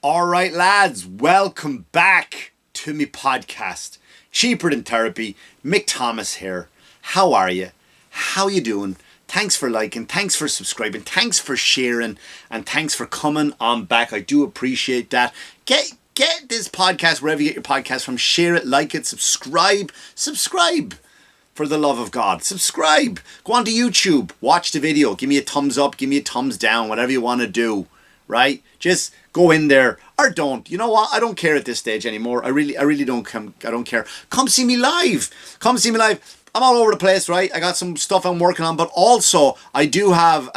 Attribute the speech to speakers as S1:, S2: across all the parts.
S1: All right, lads, welcome back to me podcast. Cheaper Than Therapy. Mick Thomas here. How are you? How you doing? Thanks for liking, thanks for subscribing, thanks for sharing, and thanks for coming on back. I do appreciate that. Get this podcast wherever you get your podcast from. Share it, like it, subscribe. Subscribe. For the love of God, subscribe. Go on to YouTube, watch the video, give me a thumbs up, give me a thumbs down, whatever you want to do, right? Just go in there or don't. You know what? I don't care at this stage anymore. I really don't care. Come see me live. Come see me live. I'm all over the place, right? I got some stuff I'm working on, but also I do have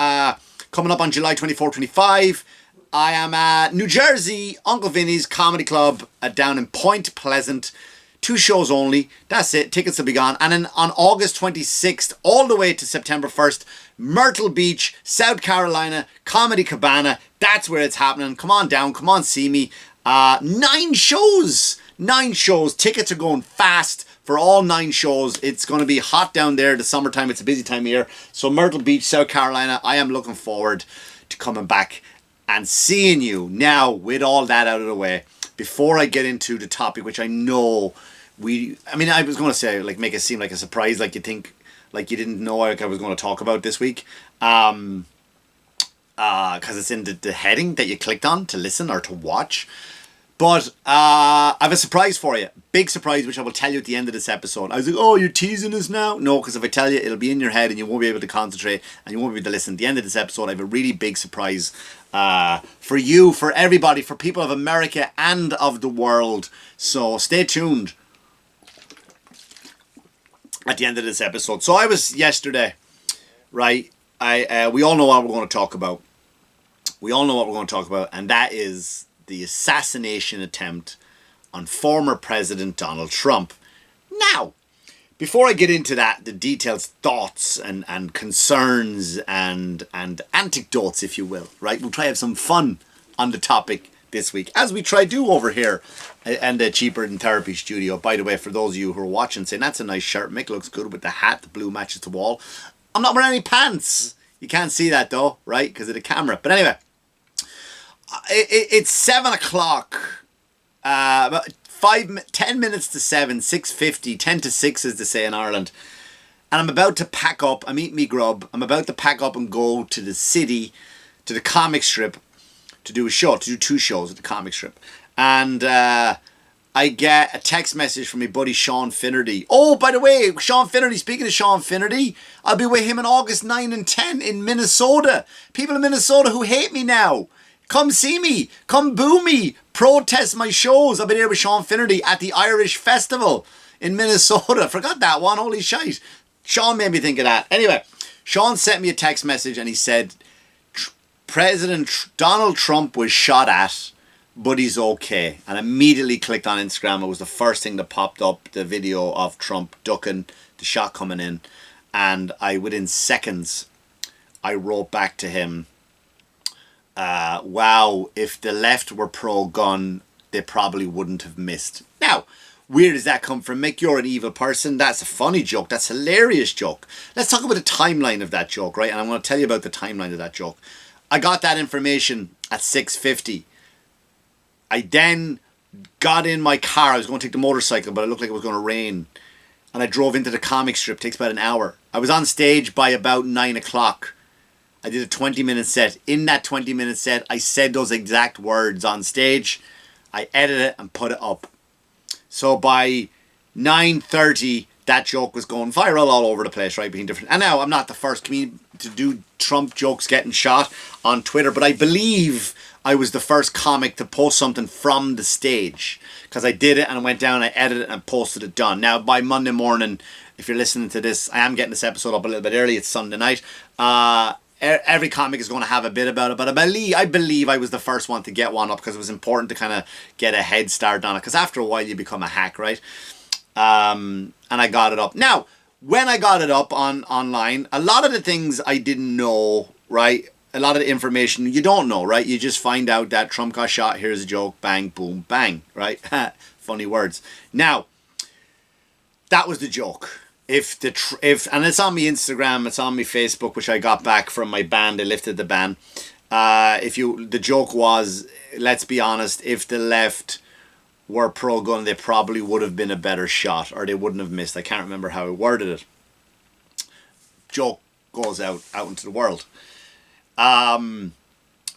S1: coming up on July 24, 25. I am at New Jersey, Uncle Vinny's Comedy Club down in Point Pleasant. 2 shows only. That's it. Tickets will be gone. And then on August 26th, all the way to September 1st, Myrtle Beach, South Carolina, Comedy Cabana. That's where it's happening. Come on down. Come on, see me. 9 shows. 9 shows. Tickets are going fast for all 9 shows. It's going to be hot down there. The summertime. It's a busy time of year. So Myrtle Beach, South Carolina. I am looking forward to coming back and seeing you. Now, with all that out of the way, before I get into the topic, which I know I was going to say, like, make it seem like a surprise, like you think, like you didn't know like I was going to talk about this week, because it's in the heading that you clicked on to listen or to watch. But I have a surprise for you, big surprise, which I will tell you at the end of this episode. I was like, oh, you're teasing us now? No, because if I tell you, it'll be in your head and you won't be able to concentrate and you won't be able to listen. At the end of this episode, I have a really big surprise for you, for everybody, for people of America and of the world. So stay tuned at the end of this episode. So I was yesterday, right? We all know what we're going to talk about. We all know what we're going to talk about, and that is the assassination attempt on former President Donald Trump. Now, before I get into that, the details, thoughts, and concerns, and anecdotes, if you will, right? We'll try to have some fun on the topic this week, as we try to do over here and the Cheaper Than Therapy studio. By the way, for those of you who are watching, saying that's a nice shirt, Mick looks good with the hat, the blue matches the wall. I'm not wearing any pants. You can't see that though, right? Because of the camera. But anyway, it's 7 o'clock. About 10 minutes to 7, 6:50, 10 to 6 as they say in Ireland. And I'm about to pack up. I'm eating me grub. I'm about to pack up and go to the city, to the comic strip, to do 2 shows at the comic strip. And I get a text message from my buddy Sean Finnerty. Oh, by the way, Sean Finnerty, speaking of Sean Finnerty, I'll be with him on August 9 and 10 in Minnesota. People in Minnesota who hate me now, come see me, come boo me, protest my shows. I'll be there with Sean Finnerty at the Irish Festival in Minnesota. Forgot that one, holy shite. Sean made me think of that. Anyway, Sean sent me a text message and he said, President Donald Trump was shot at, but he's okay. And immediately clicked on Instagram. It was the first thing that popped up, the video of Trump ducking, the shot coming in. And within seconds, I wrote back to him, wow, if the left were pro-gun, they probably wouldn't have missed. Now, where does that come from? Mick, you're an evil person. That's a funny joke. That's a hilarious joke. Let's talk about the timeline of that joke, right? And I'm going to tell you about the timeline of that joke. I got that information at 6:50. I then got in my car. I was going to take the motorcycle, but it looked like it was going to rain. And I drove into the comic strip. It takes about an hour. I was on stage by about 9 o'clock. I did a 20-minute set. In that 20-minute set, I said those exact words on stage. I edited it and put it up. So by 9:30, that joke was going viral all over the place, right? Being different. And now I'm not the first comedian to do Trump jokes getting shot on Twitter, but I believe I was the first comic to post something from the stage, because I did it and I went down, I edited it and posted it done. Now by Monday morning, if you're listening to this, I am getting this episode up a little bit early. It's Sunday night. Every comic is going to have a bit about it, but I believe I was the first one to get one up, because it was important to kind of get a head start on it, because after a while you become a hack, right? And I got it up. Now, when I got it up online, a lot of the things I didn't know, right? A lot of the information you don't know, right? You just find out that Trump got shot, here's a joke, bang, boom, bang, right? Funny words. Now, that was the joke. If and it's on my Instagram, it's on my Facebook, which I got back from my ban. They lifted the ban. The joke was, let's be honest, if the left were pro-gun, they probably would have been a better shot, or they wouldn't have missed. I can't remember how I worded it. Joke goes out into the world. The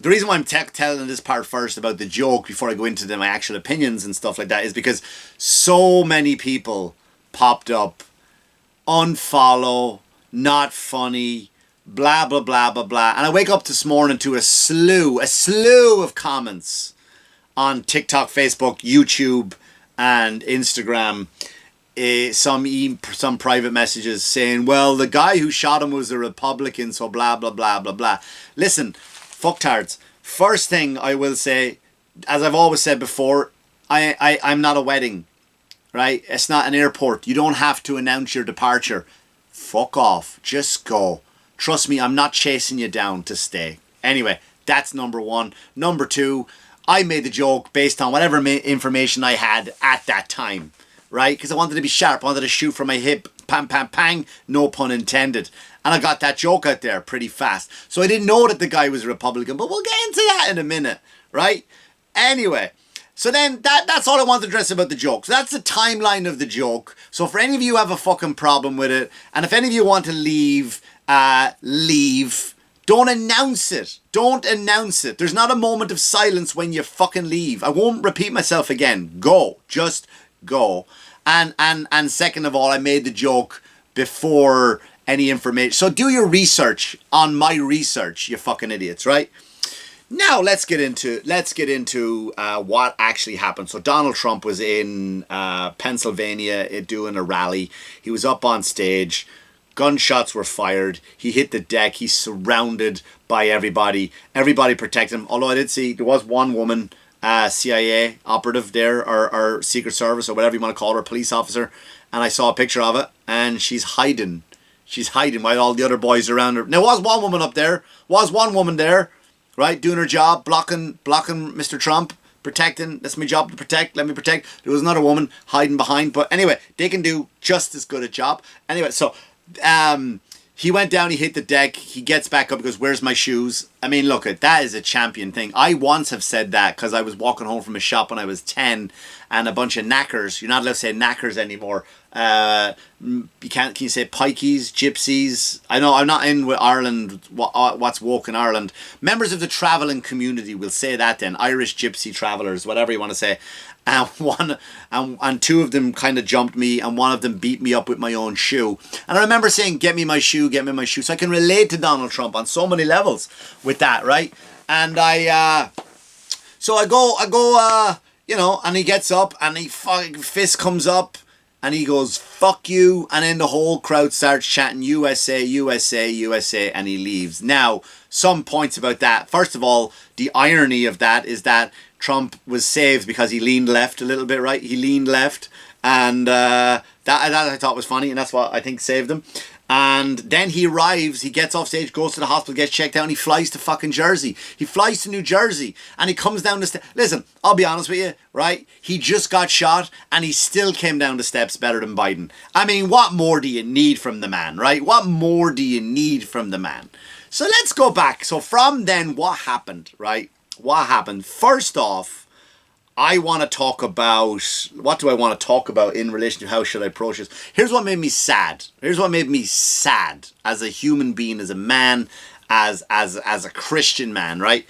S1: reason why I'm telling this part first about the joke before I go into my actual opinions and stuff like that is because so many people popped up, unfollow, not funny, blah, blah, blah, blah, blah. And I wake up this morning to a slew of comments on TikTok, Facebook, YouTube, and Instagram. Some private messages saying, well, the guy who shot him was a Republican, so blah, blah, blah, blah, blah. Listen, fucktards. First thing I will say, as I've always said before, I'm not a wedding, right? It's not an airport. You don't have to announce your departure. Fuck off. Just go. Trust me, I'm not chasing you down to stay. Anyway, that's number one. Number two, I made the joke based on whatever information I had at that time, right? Because I wanted to be sharp. I wanted to shoot from my hip. Pam, pam, pang. No pun intended. And I got that joke out there pretty fast. So I didn't know that the guy was a Republican, but we'll get into that in a minute, right? Anyway, so then that's all I want to address about the joke. So that's the timeline of the joke. So for any of you who have a fucking problem with it, and if any of you want to leave, leave. Don't announce it. Don't announce it. There's not a moment of silence when you fucking leave. I won't repeat myself again. Go. Just go. And second of all, I made the joke before any information. So do your research on my research, you fucking idiots, right? Now let's get into what actually happened. So Donald Trump was in Pennsylvania doing a rally. He was up on stage. Gunshots were fired. He hit the deck. He's surrounded by everybody. Everybody protected him. Although I did see there was one woman, CIA operative there, or Secret Service, or whatever you want to call her, police officer. And I saw a picture of it. And she's hiding. She's hiding while all the other boys around her. There was one woman up there. Was one woman there, right, doing her job, blocking Mr. Trump, protecting. That's my job to protect. Let me protect. There was another woman hiding behind. But anyway, they can do just as good a job. Anyway, so he went down, he hit the deck, he gets back up, because where's my shoes? I mean, look, that is a champion thing. I once have said that because I was walking home from a shop when I was 10, and a bunch of knackers, you're not allowed to say knackers anymore, can you say pikeys, gypsies? I know I'm not in with Ireland, what's woke in Ireland. Members of the travelling community will say that then, Irish gypsy travellers, whatever you want to say. And two of them kind of jumped me, and one of them beat me up with my own shoe. And I remember saying, get me my shoe, get me my shoe. So I can relate to Donald Trump on so many levels with that, right? And I go, and he gets up, and he fist comes up, and he goes, fuck you. And then the whole crowd starts chanting, USA, USA, USA, and he leaves. Now, some points about that. First of all, the irony of that is that Trump was saved because he leaned left a little bit, right? He leaned left, and that I thought was funny, and that's what I think saved him. And then he arrives, he gets off stage, goes to the hospital, gets checked out, and he flies to fucking Jersey. He flies to New Jersey, and he comes down the steps. Listen, I'll be honest with you, right? He just got shot, and he still came down the steps better than Biden. I mean, what more do you need from the man, right? What more do you need from the man? So let's go back. So from then, what happened, right? What happened? First off, I want to talk about, what do I want to talk about in relation to how should I approach this? Here's what made me sad. Here's what made me sad as a human being, as a man, as a Christian man, right?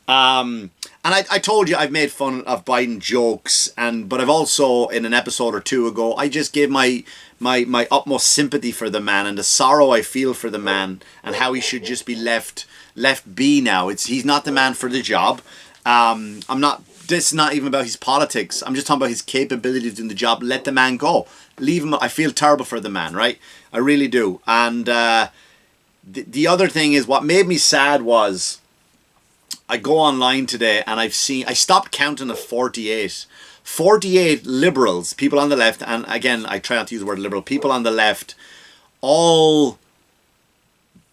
S1: And I told you I've made fun of Biden jokes, but I've also, in an episode or two ago, I just gave my utmost sympathy for the man and the sorrow I feel for the man and how he should just be left be now. He's not the man for the job. This is not even about his politics. I'm just talking about his capability of doing the job. Let the man go. Leave him. I feel terrible for the man, right? I really do. And the other thing is, what made me sad was, I go online today and I stopped counting at 48. 48 liberals, people on the left, and again, I try not to use the word liberal, people on the left, all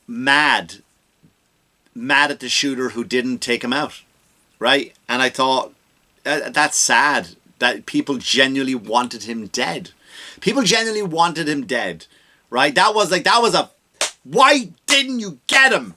S1: mad at the shooter who didn't take him out, right? And I thought, that's sad that people genuinely wanted him dead. People genuinely wanted him dead, right? That was a, why didn't you get him?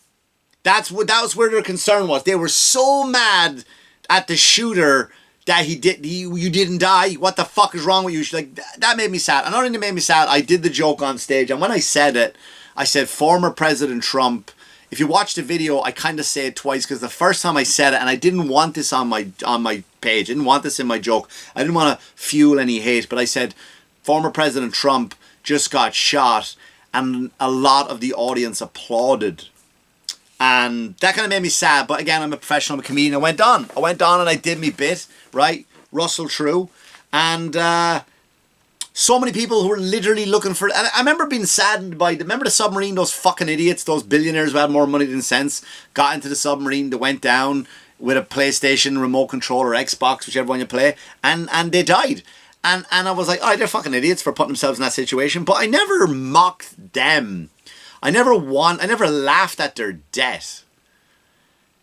S1: That was where their concern was. They were so mad at the shooter that you didn't die. What the fuck is wrong with you? Like, that made me sad. And not only made me sad, I did the joke on stage. And when I said it, I said, former President Trump. If you watch the video, I kind of say it twice because the first time I said it, and I didn't want this on my page. I didn't want this in my joke. I didn't want to fuel any hate. But I said, former President Trump just got shot. And a lot of the audience applauded. And that kind of made me sad. But again, I'm a professional, I'm a comedian. I went on and I did me bit, right? Russell True. And so many people who were literally looking for... And I remember being saddened by... Remember the submarine? Those fucking idiots, those billionaires who had more money than sense, got into the submarine, they went down with a PlayStation remote control or Xbox, whichever one you play, and they died. And I was like, oh, they're fucking idiots for putting themselves in that situation. But I never mocked them. I never laughed at their death.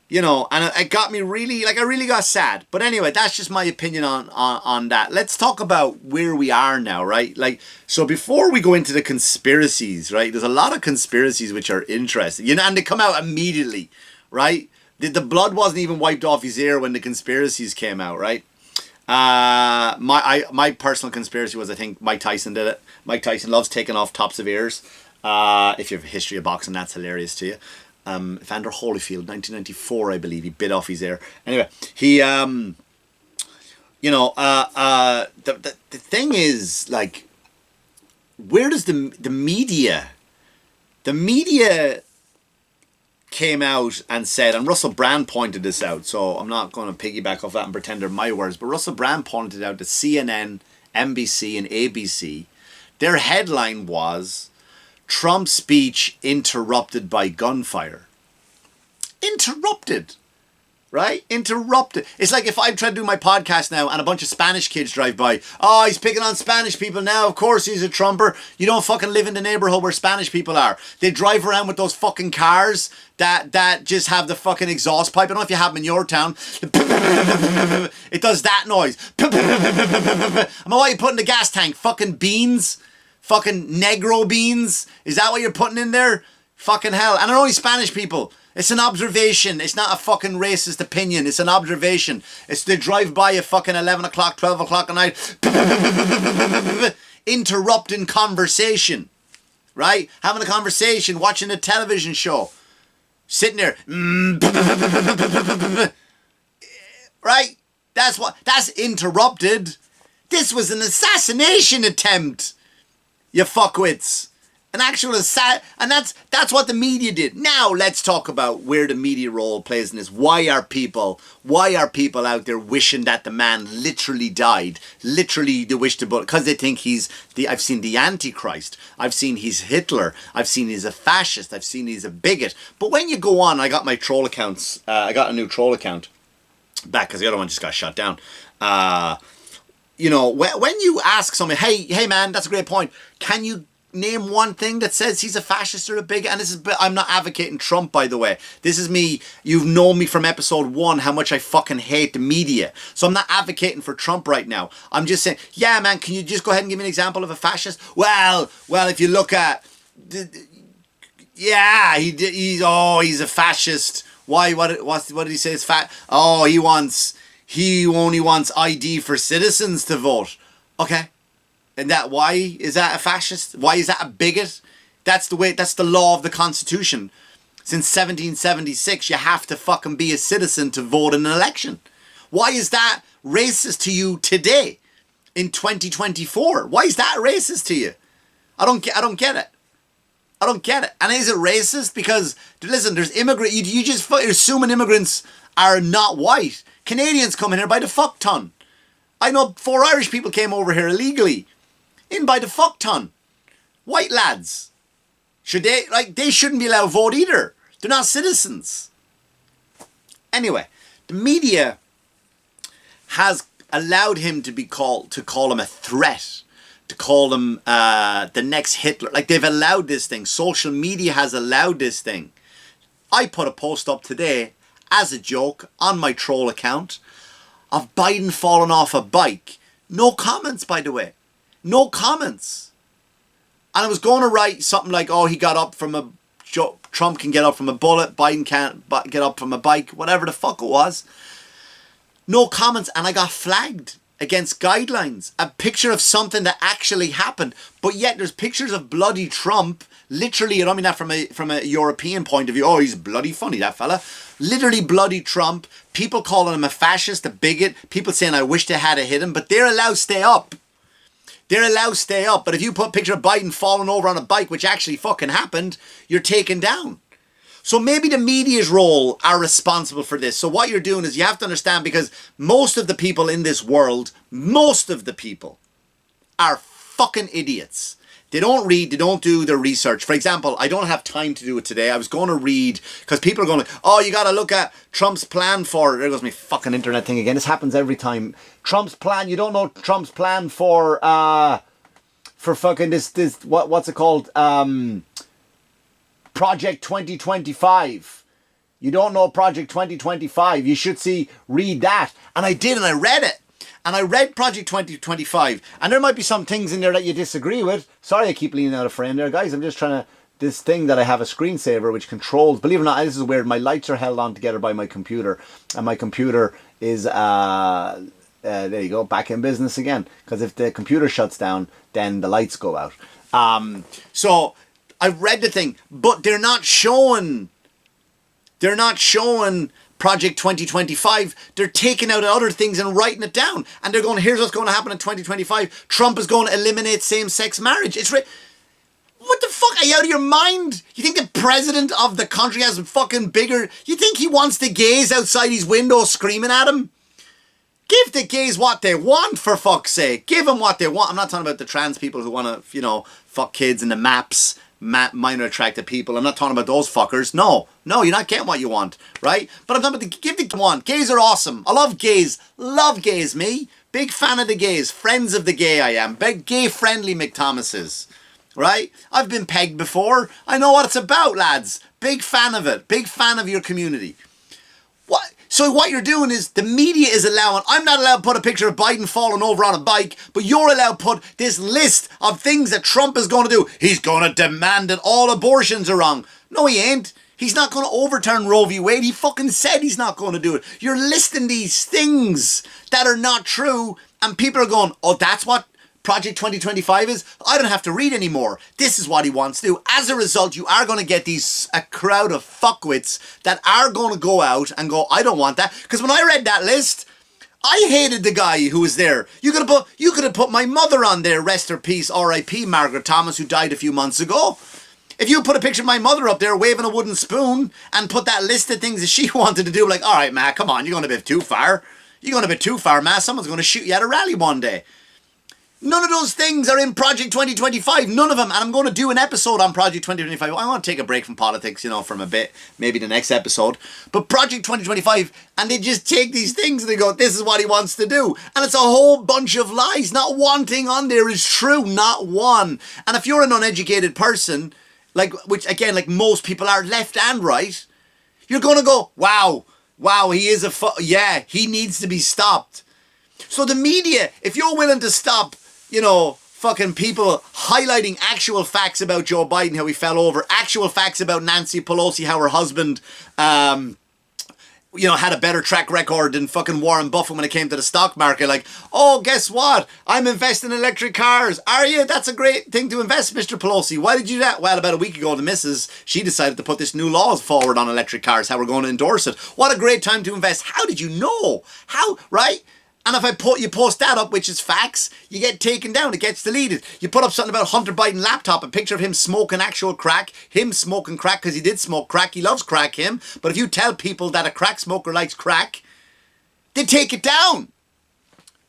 S1: You know, and it got me really, like, I really got sad. But anyway, that's just my opinion on that. Let's talk about where we are now, right? Like, so before we go into the conspiracies, right? There's a lot of conspiracies which are interesting. You know, and they come out immediately, right? The blood wasn't even wiped off his ear when the conspiracies came out, right? My personal conspiracy was, I think Mike Tyson did it. Mike Tyson loves taking off tops of ears. If you have a history of boxing, that's hilarious to you. Evander Holyfield, 1994, I believe, he bit off his ear. Anyway, he, the thing is, like, where does the media came out and said, and Russell Brand pointed this out, so I'm not going to piggyback off that and pretend they're my words, but Russell Brand pointed out that CNN, NBC, and ABC, their headline was, Trump's speech interrupted by gunfire. Interrupted. Right? Interrupted. It's like if I'm trying to do my podcast now and a bunch of Spanish kids drive by. Oh, he's picking on Spanish people now. Of course he's a Trumper. You don't fucking live in the neighborhood where Spanish people are. They drive around with those fucking cars that just have the fucking exhaust pipe. I don't know if you have them in your town. It does that noise. I mean, what are you putting in the gas tank? Fucking beans? Fucking Negro beans? Is that what you're putting in there? Fucking hell. And they're only Spanish people. It's an observation. It's not a fucking racist opinion. It's an observation. It's they drive by at fucking 11 o'clock, 12 o'clock at night. Interrupting conversation. Right? Having a conversation, watching a television show. Sitting there. Right? That's interrupted. This was an assassination attempt. You fuckwits. An actual and that's what the media did. Now let's talk about where the media role plays in this. Why are people out there wishing that the man literally died? Literally they wish to, because they think I've seen the Antichrist. I've seen he's Hitler. I've seen he's a fascist. I've seen he's a bigot. But when you go on, I got my troll accounts. I got a new troll account back because the other one just got shut down. You know, when you ask someone, hey man, that's a great point. Can you name one thing that says he's a fascist or a bigot? And I'm not advocating Trump, by the way. This is me. You've known me from episode 1 how much I fucking hate the media. So I'm not advocating for Trump right now. I'm just saying, yeah, man, can you just go ahead and give me an example of a fascist? Well, if you look at, yeah, he's a fascist. Why? What did he say? It's fat. Oh, he only wants ID for citizens to vote. Okay. And why is that a fascist? Why is that a bigot? That's the law of the Constitution. Since 1776, you have to fucking be a citizen to vote in an election. Why is that racist to you today in 2024? Why is that racist to you? I don't get it. I don't get it. And is it racist? Because, listen, there's you just assuming immigrants are not white. Canadians come in here by the fuck ton. I know 4 Irish people came over here illegally. In by the fuck ton. White lads. They shouldn't be allowed to vote either. They're not citizens. Anyway, the media has allowed him to call him a threat. To call him the next Hitler. Like, they've allowed this thing. Social media has allowed this thing. I put a post up today as a joke on my troll account of Biden falling off a bike. No comments, by the way. No comments. And I was going to write something like, oh, he got up from a Trump can get up from a bullet, Biden can't get up from a bike, whatever the fuck it was. No comments, and I got flagged against guidelines. A picture of something that actually happened, but yet there's pictures of bloody Trump. Literally, I don't mean that from a European point of view. Oh, he's bloody funny, that fella. Literally bloody Trump. People calling him a fascist, a bigot. People saying, I wish they had hit him, but they're allowed to stay up. They're allowed to stay up. But if you put a picture of Biden falling over on a bike, which actually fucking happened, you're taken down. So maybe the media's role are responsible for this. So what you're doing is you have to understand, because most of the people in this world, most of the people are fucking idiots. They don't read, they don't do their research. For example, I don't have time to do it today. I was going to read, because people are going like, oh, you got to look at Trump's plan for, there goes my fucking internet thing again. This happens every time. Trump's plan, you don't know Trump's plan for fucking this what's it called? Project 2025. You don't know Project 2025. You should read that. And I did, and I read it. And I read Project 2025. And there might be some things in there that you disagree with. Sorry I keep leaning out of frame there, guys. I'm just trying to... This thing that I have a screensaver which controls... Believe it or not, this is weird. My lights are held on together by my computer. And my computer is... there you go. Back in business again. Because if the computer shuts down, then the lights go out. So... I've read the thing, but they're not showing Project 2025. They're taking out other things and writing it down. And they're going, here's what's going to happen in 2025. Trump is going to eliminate same-sex marriage. What the fuck? Are you out of your mind? You think the president of the country has fucking bigger... You think he wants the gays outside his window screaming at him? Give the gays what they want, for fuck's sake. Give them what they want. I'm not talking about the trans people who want to, fuck kids in the maps. Minor attracted people. I'm not talking about those fuckers. No, you're not getting what you want, right? But I'm talking about give the one. Gays are awesome. I love gays. Love gays, me. Big fan of the gays. Friends of the gay I am. Big gay friendly Mick Thomas is. Right? I've been pegged before. I know what it's about, lads. Big fan of it. Big fan of your community. What? So what you're doing is the media is allowing... I'm not allowed to put a picture of Biden falling over on a bike, but you're allowed to put this list of things that Trump is going to do. He's going to demand that all abortions are wrong. No, he ain't. He's not going to overturn Roe v. Wade. He fucking said he's not going to do it. You're listing these things that are not true, and people are going, oh, that's what Project 2025 is? I don't have to read anymore. This is what he wants to do. As a result, you are going to get a crowd of fuckwits that are going to go out and go, I don't want that. Because when I read that list, I hated the guy who was there. You could have put my mother on there, rest her peace, R.I.P. Margaret Thomas, who died a few months ago. If you put a picture of my mother up there waving a wooden spoon and put that list of things that she wanted to do, like, all right, ma, come on, you're going a bit too far. You're going a bit too far, ma. Someone's going to shoot you at a rally one day. None of those things are in Project 2025. None of them. And I'm going to do an episode on Project 2025. I want to take a break from politics, from a bit. Maybe the next episode. But Project 2025, and they just take these things and they go, this is what he wants to do. And it's a whole bunch of lies. Not one thing on there is true. Not one. And if you're an uneducated person, which again, most people are, left and right, you're going to go, wow, he is he needs to be stopped. So the media, if you're willing to stop, fucking people highlighting actual facts about Joe Biden, how he fell over, actual facts about Nancy Pelosi, how her husband, had a better track record than fucking Warren Buffett when it came to the stock market. Like, oh, guess what? I'm investing in electric cars. Are you? That's a great thing to invest, Mr. Pelosi. Why did you do that? Well, about a week ago, the missus, she decided to put this new law forward on electric cars, how we're going to endorse it. What a great time to invest. How did you know? How, right? And if you post that up, which is facts, you get taken down. It gets deleted. You put up something about Hunter Biden laptop, a picture of him smoking actual crack, him smoking crack because he did smoke crack. He loves crack, him. But if you tell people that a crack smoker likes crack, they take it down.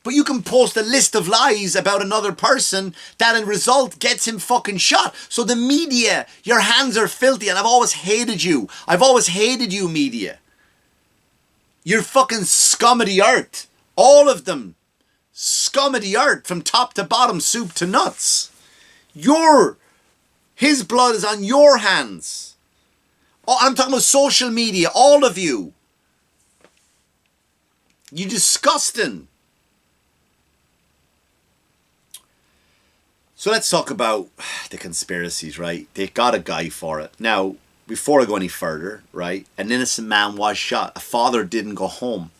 S1: But you can post a list of lies about another person that in result gets him fucking shot. So the media, your hands are filthy, and I've always hated you. I've always hated you, media. You're fucking scum of the earth. All of them. Scum of the earth from top to bottom, soup to nuts. His blood is on your hands. Oh, I'm talking about social media, all of you. You disgusting. So let's talk about the conspiracies, right? They got a guy for it. Now, before I go any further, right, an innocent man was shot. A father didn't go home,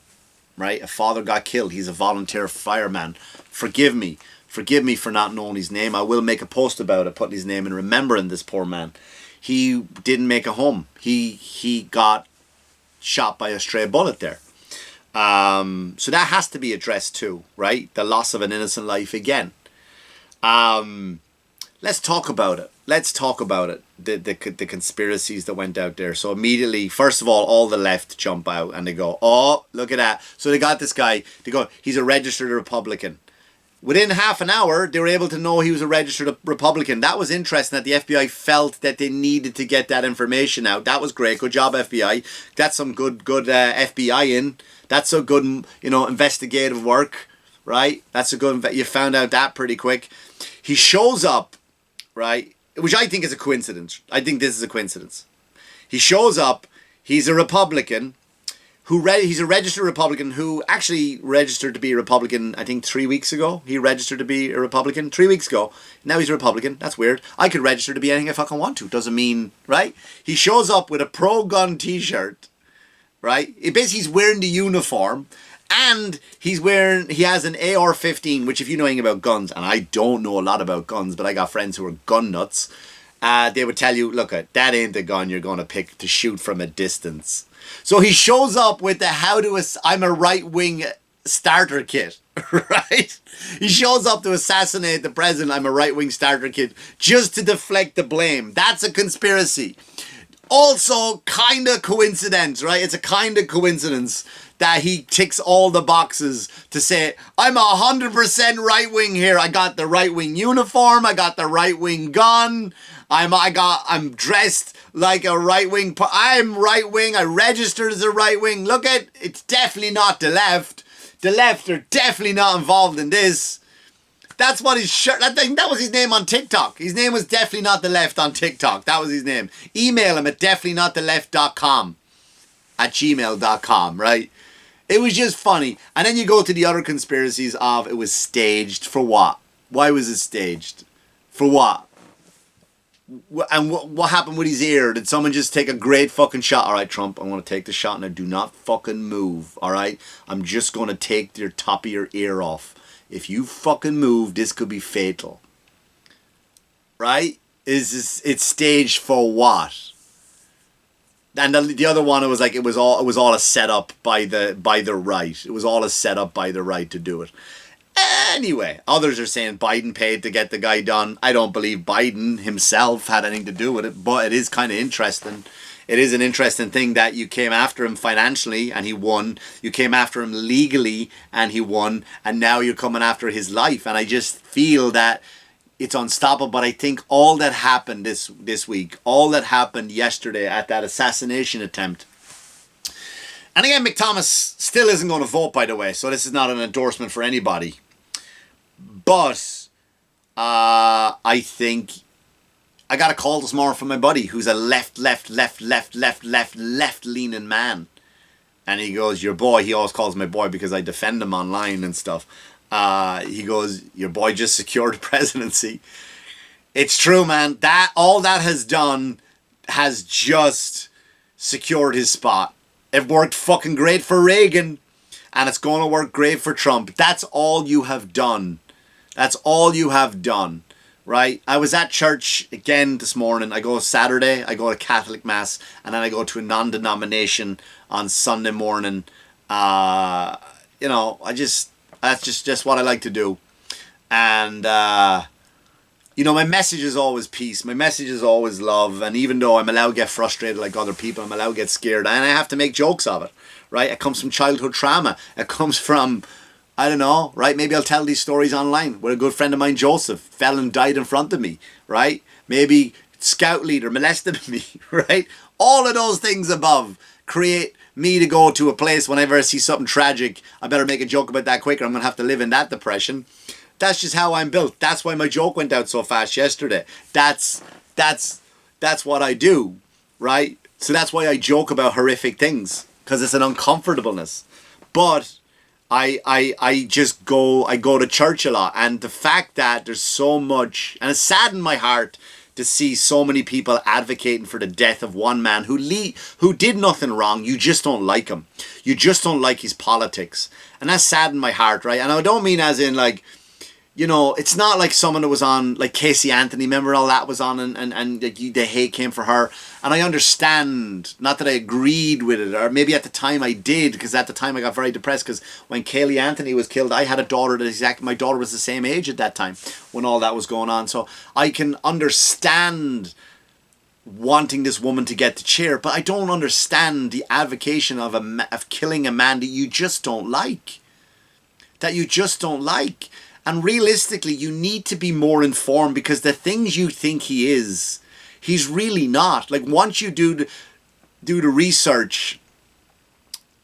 S1: right? A father got killed. He's a volunteer fireman. Forgive me. Forgive me for not knowing his name. I will make a post about it, putting his name and remembering this poor man. He didn't make it home. He got shot by a stray bullet there. So that has to be addressed too, right? The loss of an innocent life again. Let's talk about it. Let's talk about it. The conspiracies that went out there. So immediately, first of all the left jump out and they go, oh, look at that. So they got this guy. They go, he's a registered Republican. Within half an hour, they were able to know he was a registered Republican. That was interesting that the FBI felt that they needed to get that information out. That was great. Good job, FBI. That's some good FBI in. That's a good, investigative work, right? That's a good, you found out that pretty quick. He shows up, right? Which I think is a coincidence. I think this is a coincidence. He shows up. He's a Republican. He's a registered Republican who actually registered to be a Republican, I think 3 weeks ago. He registered to be a Republican 3 weeks ago. Now he's a Republican. That's weird. I could register to be anything I fucking want to. Doesn't mean, right? He shows up with a pro-gun t-shirt, right? Basically, he's wearing the uniform. And he has an AR-15, which if you know anything about guns, and I don't know a lot about guns, but I got friends who are gun nuts, they would tell you, look, that ain't the gun you're going to pick to shoot from a distance. So he shows up with the I'm a right-wing starter kit, right? He shows up to assassinate the president, I'm a right-wing starter kit, just to deflect the blame. That's a conspiracy. Also, kind of coincidence, right? It's a kind of coincidence that he ticks all the boxes to say, I'm 100% right-wing here. I got the right-wing uniform. I got the right-wing gun. I'm dressed like a right-wing. I'm right-wing. I registered as a right-wing. Look at, it's definitely not the left. The left are definitely not involved in this. That's what his shirt, I think that was his name on TikTok. His name was Definitely Not The Left on TikTok. That was his name. Email him at definitelynottheleft.com at gmail.com, right? It was just funny. And then you go to the other conspiracies of it was staged. For what? Why was it staged? For what? And what happened with his ear? Did someone just take a great fucking shot? All right, Trump, I'm going to take the shot now. Do not fucking move, all right? I'm just going to take your top of your ear off. If you fucking move, this could be fatal. Right? It's staged for what? And the other one, it was like it was all a setup by the right. It was all a setup by the right to do it. Anyway, others are saying Biden paid to get the guy done. I don't believe Biden himself had anything to do with it, but it is kind of interesting. It is an interesting thing that you came after him financially and he won. You came after him legally and he won. And now you're coming after his life. And I just feel that it's unstoppable. But I think all that happened this week, all that happened yesterday at that assassination attempt. And again, Mick Thomas still isn't going to vote, by the way. So this is not an endorsement for anybody. But I think I got a call this morning from my buddy who's a left-leaning man. And he goes, your boy, he always calls my boy because I defend him online and stuff. He goes, your boy just secured the presidency. It's true, man. All that has done has just secured his spot. It worked fucking great for Reagan. And it's going to work great for Trump. That's all you have done. That's all you have done. Right? I was at church again this morning. I go Saturday, I go to Catholic Mass, and then I go to a non-denomination on Sunday morning. That's just what I like to do. And, my message is always peace. My message is always love. And even though I'm allowed to get frustrated like other people, I'm allowed to get scared, and I have to make jokes of it. Right? It comes from childhood trauma. It comes from, I don't know, right? Maybe I'll tell these stories online. Where a good friend of mine, Joseph, fell and died in front of me, right? Maybe scout leader molested me, right? All of those things above create me to go to a place whenever I see something tragic. I better make a joke about that quicker. I'm going to have to live in that depression. That's just how I'm built. That's why my joke went out so fast yesterday. That's what I do, right? So that's why I joke about horrific things. Because it's an uncomfortableness. But I go to church a lot, and the fact that there's so much, and it saddened my heart to see so many people advocating for the death of one man who did nothing wrong. You just don't like him. You just don't like his politics. And that saddened my heart, right? And I don't mean as in like, you know, it's not like someone that was on, like Casey Anthony, remember all that was on, and the hate came for her. And I understand, not that I agreed with it, or maybe at the time I did, because at the time I got very depressed, because when Kaylee Anthony was killed, I had a daughter my daughter was the same age at that time, when all that was going on. So I can understand wanting this woman to get the chair, but I don't understand the advocation of killing a man that you just don't like. And realistically, you need to be more informed, because the things you think he is, he's really not. Like, once you do the research,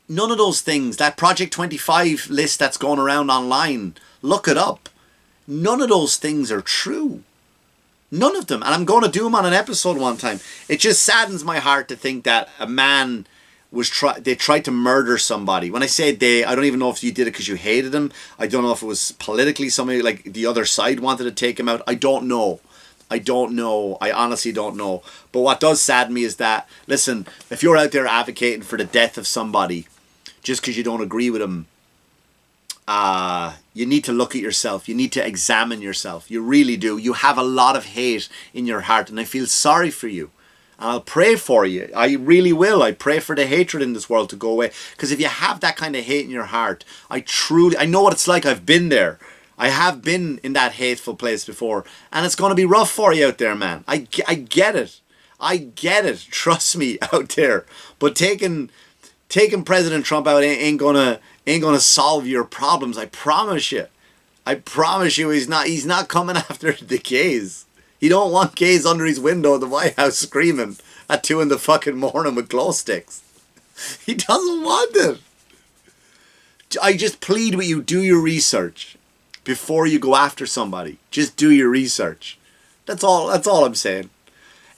S1: none of those things, that Project 25 list that's going around online, look it up. None of those things are true. None of them. And I'm going to do them on an episode one time. It just saddens my heart to think that a man they tried to murder somebody. When I say they, I don't even know if you did it because you hated him. I don't know if it was politically somebody like the other side wanted to take him out. I don't know. I honestly don't know. But what does sadden me is that, listen, if you're out there advocating for the death of somebody just because you don't agree with him, you need to look at yourself. You need to examine yourself. You really do. You have a lot of hate in your heart, and I feel sorry for you. And I'll pray for you. I really will. I pray for the hatred in this world to go away. Because if you have that kind of hate in your heart, I know what it's like. I've been there. I have been in that hateful place before. And it's going to be rough for you out there, man. I get it. I get it. Trust me, out there. But taking President Trump out ain't gonna solve your problems. I promise you. He's not coming after the gays. He don't want gays under his window at the White House screaming at 2 in the fucking morning with glow sticks. He doesn't want it. I just plead with you, do your research before you go after somebody. Just do your research. That's all I'm saying.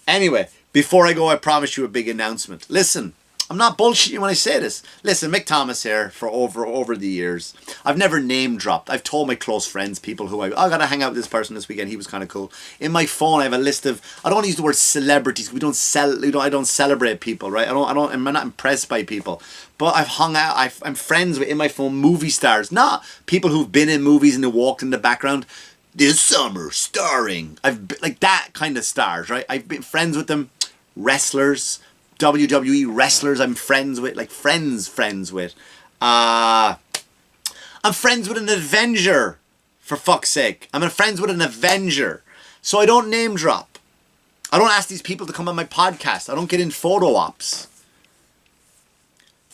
S1: Anyway, before I go, I promise you a big announcement. Listen, I'm not bullshitting when I say this. Listen, Mick Thomas here for over the years. I've never name dropped. I've told my close friends, people who I gotta hang out with this person this weekend. He was kind of cool. In my phone, I have a list of. I don't want to use the word celebrities. I don't celebrate people, right? I'm not impressed by people. But I've hung out. I'm friends with in my phone movie stars, not people who've been in movies and they walked in the background. This summer, starring. Like that kind of stars, right? I've been friends with them. Wrestlers. WWE wrestlers I'm friends with, like friends with. I'm friends with an Avenger, for fuck's sake. I'm friends with an Avenger. So I don't name drop. I don't ask these people to come on my podcast. I don't get in photo ops.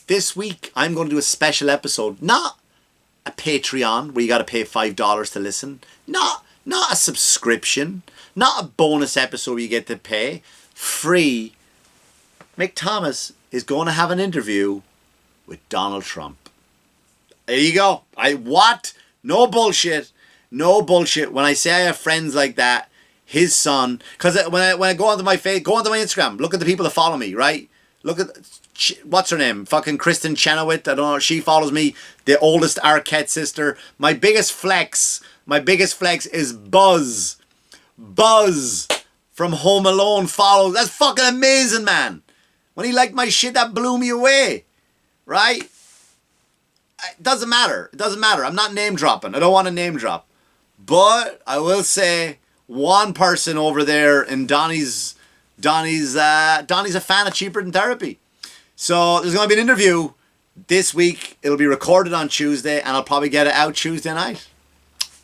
S1: This week, I'm going to do a special episode. Not a Patreon, where you got to pay $5 to listen. Not a subscription. Not a bonus episode where you get to pay. Free. Mick Thomas is going to have an interview with Donald Trump. There you go. What? No bullshit. No bullshit. When I say I have friends like that, his son, because when I go onto my Instagram, look at the people that follow me, right? Look at, what's her name? Fucking Kristen Chenoweth. I don't know. She follows me. The oldest Arquette sister. My biggest flex is Buzz. Buzz from Home Alone follows. That's fucking amazing, man. When he liked my shit, that blew me away. Right? It doesn't matter. I'm not name dropping. I don't want to name drop. But I will say one person over there in Donnie's a fan of Cheaper Than Therapy. So there's going to be an interview this week. It'll be recorded on Tuesday, and I'll probably get it out Tuesday night.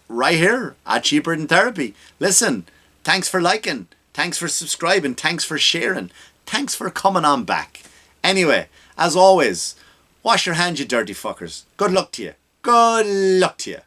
S1: Right here at Cheaper Than Therapy. Listen, thanks for liking. Thanks for subscribing. Thanks for sharing. Thanks for coming on back. Anyway, as always, wash your hands, you dirty fuckers. Good luck to you. Good luck to you.